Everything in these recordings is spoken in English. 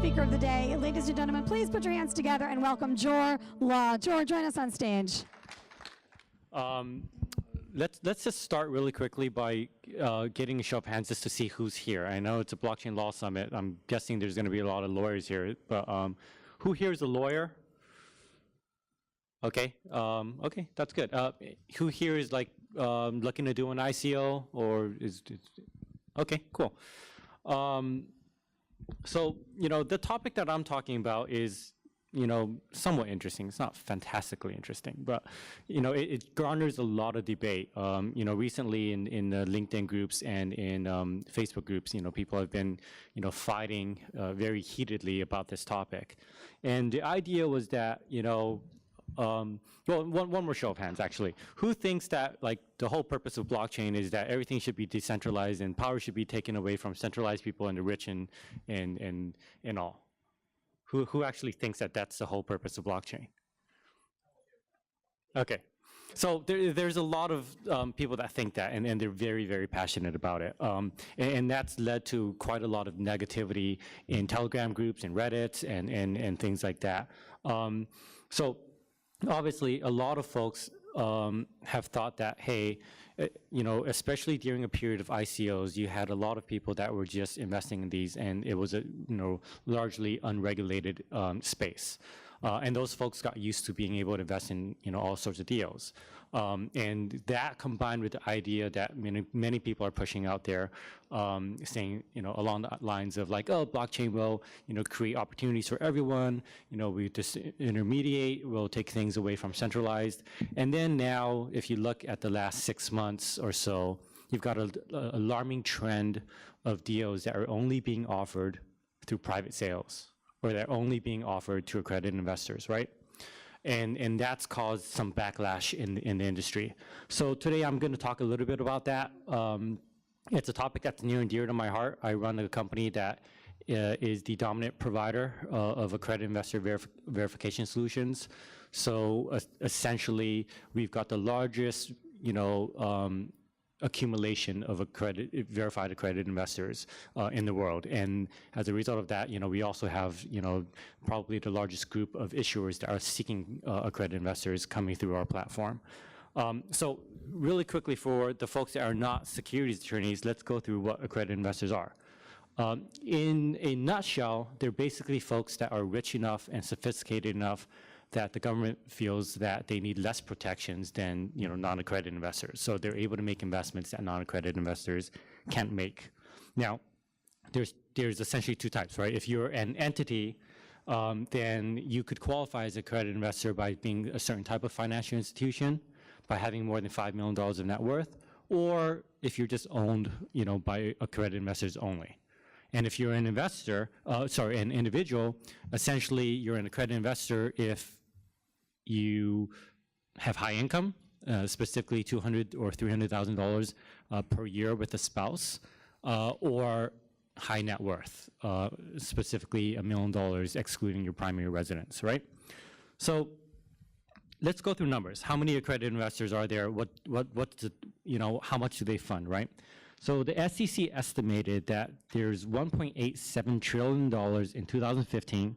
speaker of the day. Ladies and gentlemen, please put your hands together and welcome Jor Law. Jor, join us on stage. Let's just start really quickly by getting a show of hands just to see who's here. I know it's a blockchain law summit. I'm guessing there's going to be a lot of lawyers here, but who here is a lawyer? Okay, okay, that's good. Who here is like looking to do an ICO or is okay, cool. So the topic that I'm talking about is somewhat interesting. It's not fantastically interesting, but it garners a lot of debate. Recently in the LinkedIn groups and in Facebook groups, people have been fighting very heatedly about this topic. And the idea was that well, one more show of hands actually. Who thinks that like the whole purpose of blockchain is that everything should be decentralized and power should be taken away from centralized people and the rich and all? Who actually thinks that that's the whole purpose of blockchain? Okay, so there's a lot of people that think that, and they're very, very passionate about it. And that's led to quite a lot of negativity in Telegram groups and Reddit and things like that. So obviously, a lot of folks have thought that, hey, especially during a period of ICOs, you had a lot of people that were just investing in these, and it was a largely unregulated space. And those folks got used to being able to invest in all sorts of deals. And that combined with the idea that many people are pushing out there, saying along the lines of like, oh, blockchain will create opportunities for everyone. We just intermediate, we'll take things away from centralized. And then now, if you look at the last 6 months or so, you've got an alarming trend of deals that are only being offered through private sales, or they're only being offered to accredited investors, right? And that's caused some backlash in the industry. So today I'm going to talk a little bit about that. It's a topic that's near and dear to my heart. I run a company that is the dominant provider of accredited investor verification solutions. So essentially, we've got the largest, accumulation of verified accredited investors in the world. And as a result of that, we also have, probably the largest group of issuers that are seeking accredited investors coming through our platform. So really quickly, for the folks that are not securities attorneys, let's go through what accredited investors are. In a nutshell, they're basically folks that are rich enough and sophisticated enough that the government feels that they need less protections than non-accredited investors. So they're able to make investments that non-accredited investors can't make. Now, there's essentially two types, right? If you're an entity, then you could qualify as an accredited investor by being a certain type of financial institution, by having more than $5 million of net worth, or if you're just owned by accredited investors only. And if you're an investor, an individual, essentially you're an accredited investor if you have high income, specifically $200,000 or $300,000 per year with a spouse, or high net worth, specifically $1 million excluding your primary residence, right? So let's go through numbers. How many accredited investors are there? How much do they fund, right? So the SEC estimated that there's $1.87 trillion in 2015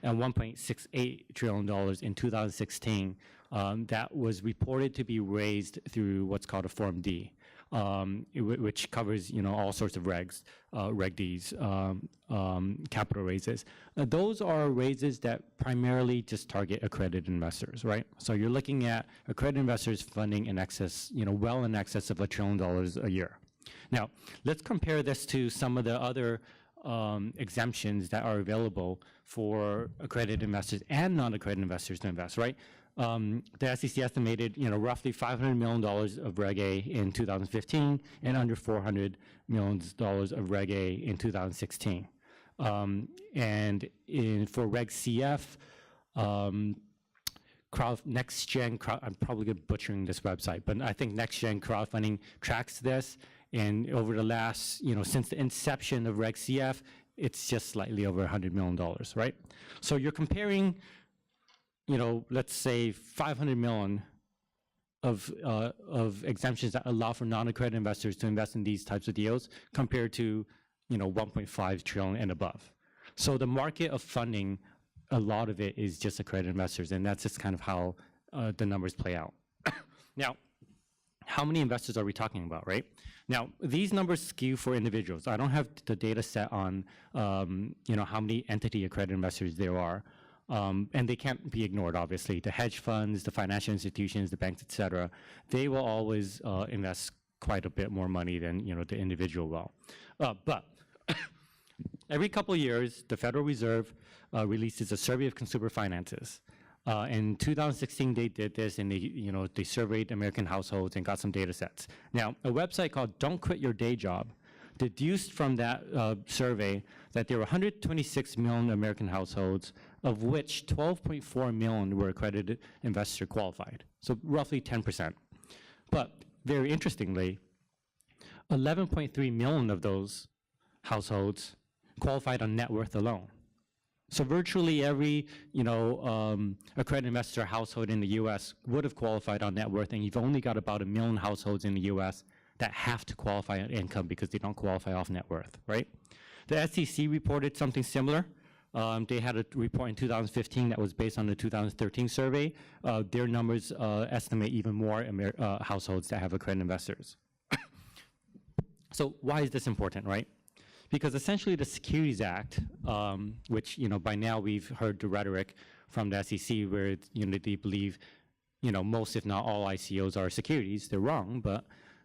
and $1.68 trillion in 2016 that was reported to be raised through what's called a Form D, which covers all sorts of regs, Reg Ds, capital raises. Those are raises that primarily just target accredited investors, right? So you're looking at accredited investors funding in excess, well in excess of $1 trillion a year. Now, let's compare this to some of the other exemptions that are available for accredited investors and non-accredited investors to invest, right? The SEC estimated, roughly $500 million of Reg A in 2015 and under $400 million of Reg A in 2016. For Reg CF, NextGen, I'm probably butchering this website, but I think NextGen crowdfunding tracks this. And over the last, since the inception of Reg CF, it's just slightly over $100 million, right? So you're comparing, let's say 500 million of exemptions that allow for non-accredited investors to invest in these types of deals compared to, 1.5 trillion and above. So the market of funding, a lot of it is just accredited investors, and that's just kind of how the numbers play out. Now, how many investors are we talking about, right? Now, these numbers skew for individuals. I don't have the data set on how many entity accredited investors there are, and they can't be ignored, obviously. The hedge funds, the financial institutions, the banks, et cetera, they will always invest quite a bit more money than the individual will. But every couple of years, the Federal Reserve releases a survey of consumer finances. In 2016, they did this, and they surveyed American households and got some data sets. Now, a website called Don't Quit Your Day Job deduced from that survey that there were 126 million American households, of which 12.4 million were accredited investor qualified, so roughly 10%. But very interestingly, 11.3 million of those households qualified on net worth alone. So virtually every, accredited investor household in the U.S. would have qualified on net worth, and you've only got about 1 million households in the U.S. that have to qualify on income because they don't qualify off net worth, right? The SEC reported something similar. They had a report in 2015 that was based on the 2013 survey. Their numbers estimate even more households that have accredited investors. So why is this important, right? Because essentially the Securities Act, which by now we've heard the rhetoric from the SEC where they believe most if not all ICOs are securities. They're wrong, but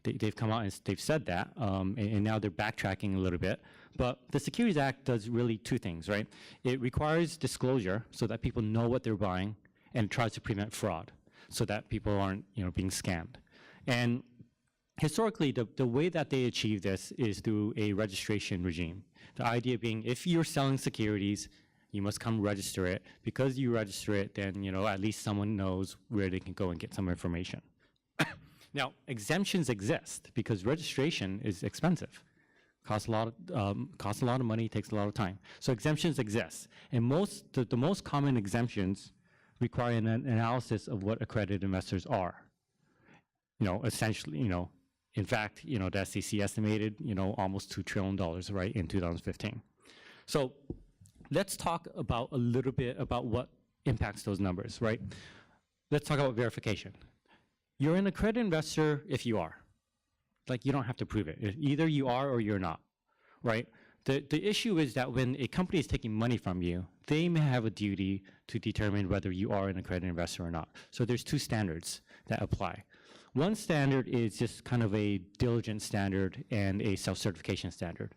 they've come out and they've said that, and now they're backtracking a little bit. But the Securities Act does really two things, right? It requires disclosure so that people know what they're buying, and tries to prevent fraud so that people aren't being scammed. And historically, the way that they achieve this is through a registration regime. The idea being, if you're selling securities, you must come register it. Because you register it, then at least someone knows where they can go and get some information. Now, exemptions exist because registration is expensive. Costs a lot of money, takes a lot of time. So exemptions exist, and the most common exemptions require an analysis of what accredited investors are. Essentially, in fact, the SEC estimated, almost $2 trillion, right, in 2015. So let's talk about a little bit about what impacts those numbers, right? Let's talk about verification. You're an accredited investor if you are. Like, you don't have to prove it. Either you are or you're not, right? The issue is that when a company is taking money from you, they may have a duty to determine whether you are an accredited investor or not. So there's two standards that apply. One standard is just kind of a diligence standard and a self-certification standard.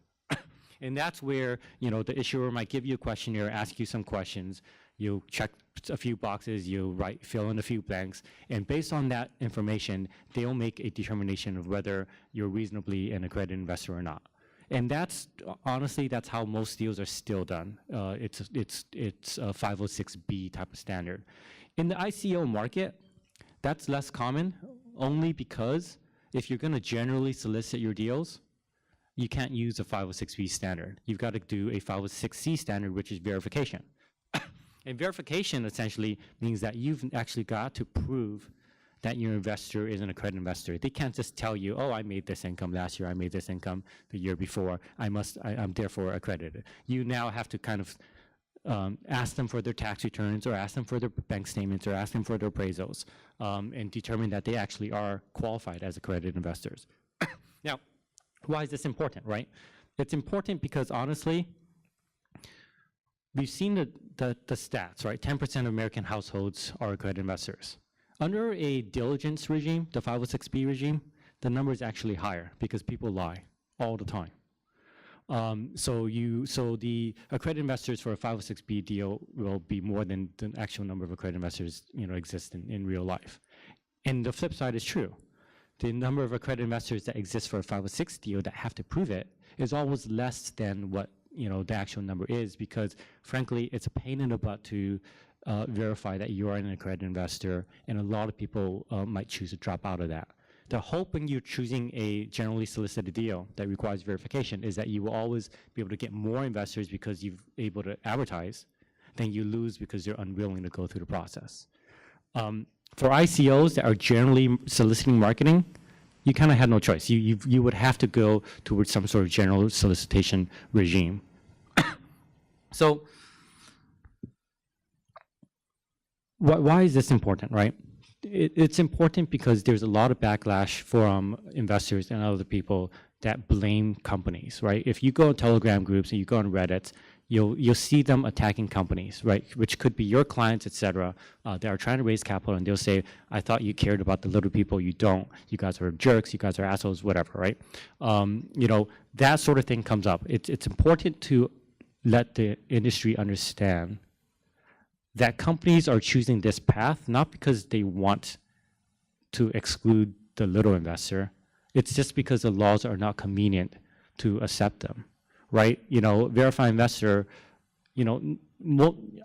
And that's where, the issuer might give you a questionnaire, ask you some questions, you check a few boxes, you fill in a few blanks, and based on that information, they'll make a determination of whether you're reasonably an accredited investor or not. And honestly, that's how most deals are still done. It's a 506B type of standard. In the ICO market, that's less common, only because if you're going to generally solicit your deals, you can't use a 506B standard. You've got to do a 506C standard, which is verification. And verification essentially means that you've actually got to prove that your investor is an accredited investor. They can't just tell you, oh, I made this income last year, I made this income the year before, I'm therefore accredited. You now have to kind of ask them for their tax returns, or ask them for their bank statements, or ask them for their appraisals, and determine that they actually are qualified as accredited investors. Now, why is this important, right? It's important because, honestly, we've seen the stats, right? 10% of American households are accredited investors. Under a diligence regime, the 506B regime, the number is actually higher because people lie all the time. So the accredited investors for a 506B deal will be more than the actual number of accredited investors exist in real life. And the flip side is true. The number of accredited investors that exist for a 506 deal that have to prove it is always less than what the actual number is, because frankly, it's a pain in the butt to verify that you are an accredited investor, and a lot of people might choose to drop out of that. The hope when you're choosing a generally solicited deal that requires verification is that you will always be able to get more investors because you're able to advertise than you lose because you're unwilling to go through the process. For ICOs that are generally soliciting marketing, you kind of had no choice. You would have to go towards some sort of general solicitation regime. So why is this important, right? It's important because there's a lot of backlash from investors and other people that blame companies, right? If you go on Telegram groups and you go on Reddit, you'll see them attacking companies, right? Which could be your clients, et cetera, that are trying to raise capital, and they'll say, I thought you cared about the little people, you don't. You guys are jerks, you guys are assholes, whatever, right? You know, that sort of thing comes up. It's important to let the industry understand that companies are choosing this path not because they want to exclude the little investor. It's just because the laws are not convenient to accept them, right? You know, Verify Investor, you know,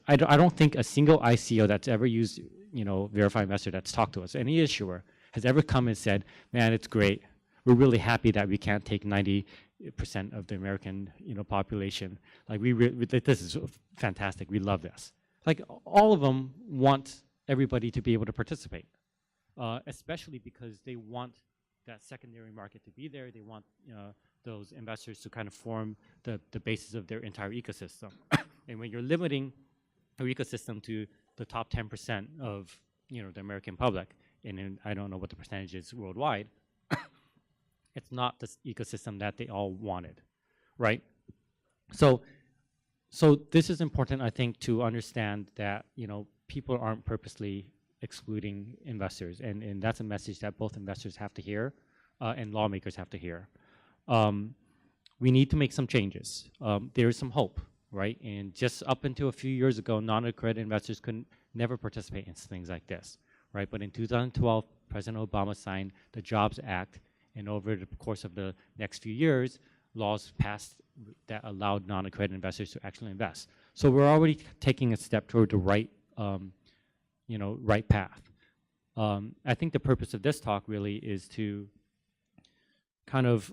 I don't think a single ICO that's ever used, you know, Verify Investor that's talked to us, any issuer, has ever come and said, man, it's great. We're really happy that we can't take 90% of the American, you know, population. Like, this is fantastic. We love this. Like, all of them want everybody to be able to participate, especially because they want that secondary market to be there. They want those investors to kind of form the basis of their entire ecosystem. And when you're limiting your ecosystem to the top 10% of, you know, the American public, and I don't know what the percentage is worldwide, it's not the ecosystem that they all wanted, right? So this is important, I think, to understand that, you know, people aren't purposely excluding investors, and that's a message that both investors have to hear and lawmakers have to hear. We need to make some changes. There is some hope, right? And just up until a few years ago, non-accredited investors couldn't never participate in things like this, right? But in 2012, President Obama signed the Jobs Act, and over the course of the next few years, laws passed that allowed non-accredited investors to actually invest. So we're already taking a step toward the right, you know, right path. I think the purpose of this talk really is to kind of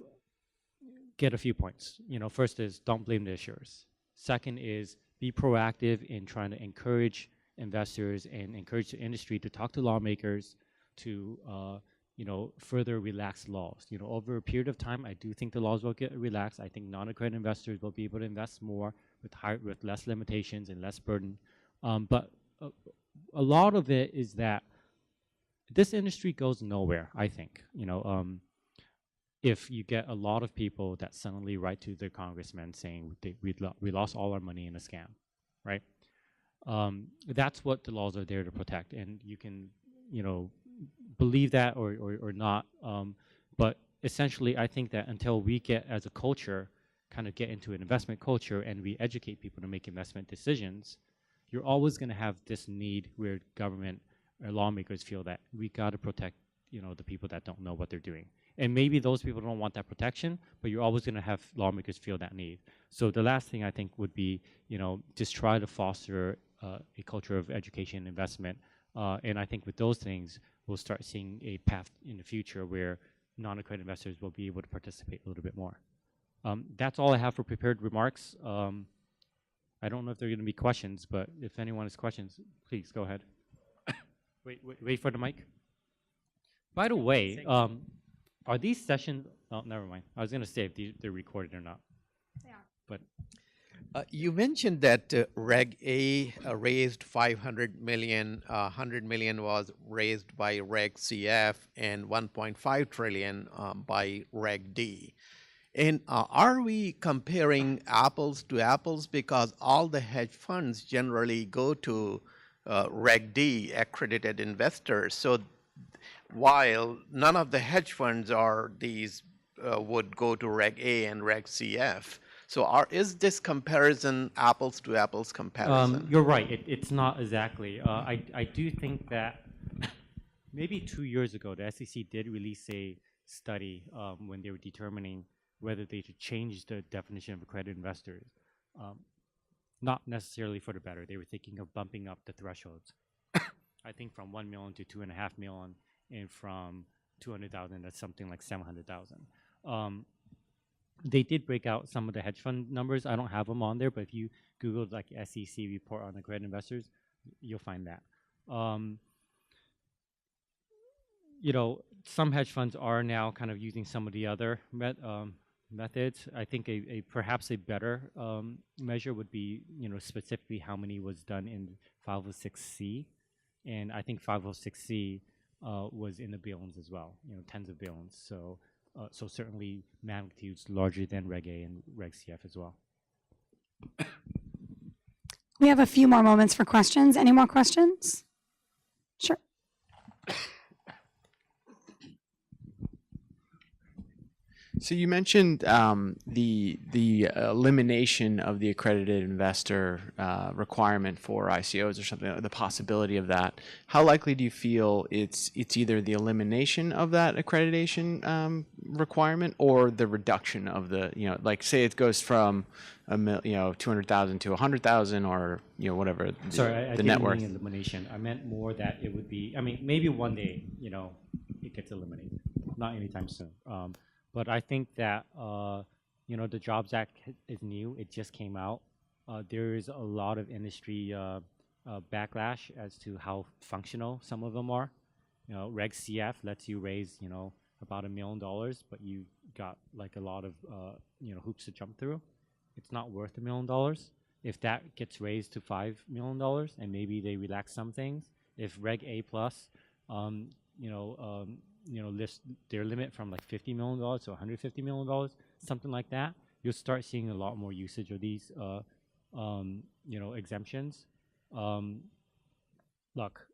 get a few points. You know, first is don't blame the issuers. Second is be proactive in trying to encourage investors and encourage the industry to talk to lawmakers to you know, further relax laws. You know, over a period of time, I do think the laws will get relaxed. I think non-accredited investors will be able to invest more with less limitations and less burden. But a lot of it is that this industry goes nowhere, I think. You know, if you get a lot of people that suddenly write to their congressmen saying we lost all our money in a scam, right? That's what the laws are there to protect, and you can, you know, believe that or not, but essentially I think that until we get, as a culture, kind of get into an investment culture and we educate people to make investment decisions, you're always going to have this need where government or lawmakers feel that we got to protect, you know, the people that don't know what they're doing. And maybe those people don't want that protection, but you're always going to have lawmakers feel that need. So the last thing I think would be, you know, just try to foster a culture of education and investment. And I think with those things, we'll start seeing a path in the future where non-accredited investors will be able to participate a little bit more. That's all I have for prepared remarks. I don't know if there are going to be questions, but if anyone has questions, please go ahead. wait for the mic. By the way, are these sessions, oh, never mind. I was going to say if they're recorded or not. Yeah. But you mentioned that Reg A raised 500 million, 100 million was raised by Reg CF, and 1.5 trillion by Reg D. And are we comparing apples to apples? Because all the hedge funds generally go to Reg D, accredited investors. So while none of the hedge funds are these would go to Reg A and Reg CF. So is this comparison apples to apples comparison? You're right. It's not exactly. I do think that maybe 2 years ago, the SEC did release a study when they were determining whether they should change the definition of accredited investors. Not necessarily for the better. They were thinking of bumping up the thresholds. I think from 1 million to 2.5 million, and from 200,000 to something like 700,000. They did break out some of the hedge fund numbers. I don't have them on there, but if you Google like SEC report on accredited investors, you'll find that. You know, some hedge funds are now kind of using some of the other methods. I think perhaps a better measure would be, specifically how many was done in 506C, and I think 506C was in the billions as well, tens of billions. So, so certainly magnitudes larger than Reg A and Reg CF as well. We have a few more moments for questions. Any more questions? Sure. So you mentioned the elimination of the accredited investor requirement for ICOs or something, the possibility of that. How likely do you feel it's either the elimination of that accreditation requirement or the reduction of the, like say it goes from 200,000 to 100,000 or whatever the net worth? Mean elimination. I meant more that it would be. I mean, maybe one day it gets eliminated, not anytime soon. But I think that, the Jobs Act is new. It just came out. There is a lot of industry backlash as to how functional some of them are. Reg CF lets you raise, about $1 million, but you got like a lot of, hoops to jump through. It's not worth $1 million. If that gets raised to $5 million and maybe they relax some things, if Reg A plus, list their limit from like $50 million to $150 million, something like that, you'll start seeing a lot more usage of these, exemptions. Look,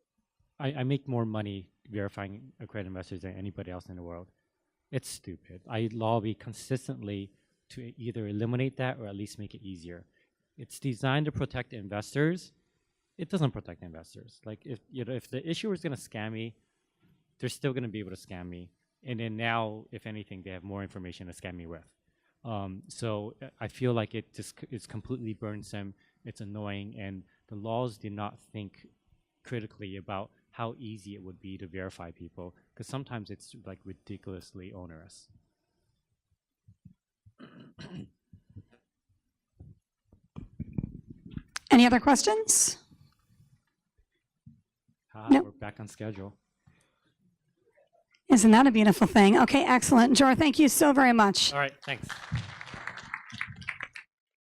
I make more money verifying accredited investors than anybody else in the world. It's stupid. I lobby consistently to either eliminate that or at least make it easier. It's designed to protect investors. It doesn't protect investors. Like if the issuer is going to scam me, they're still going to be able to scam me. And then now, if anything, they have more information to scam me with. So I feel like it just is completely burdensome. It's annoying. And the laws did not think critically about how easy it would be to verify people, because sometimes it's like ridiculously onerous. Any other questions? Nope. We're back on schedule. Isn't that a beautiful thing? Okay, excellent. Jor, thank you so very much. All right, thanks.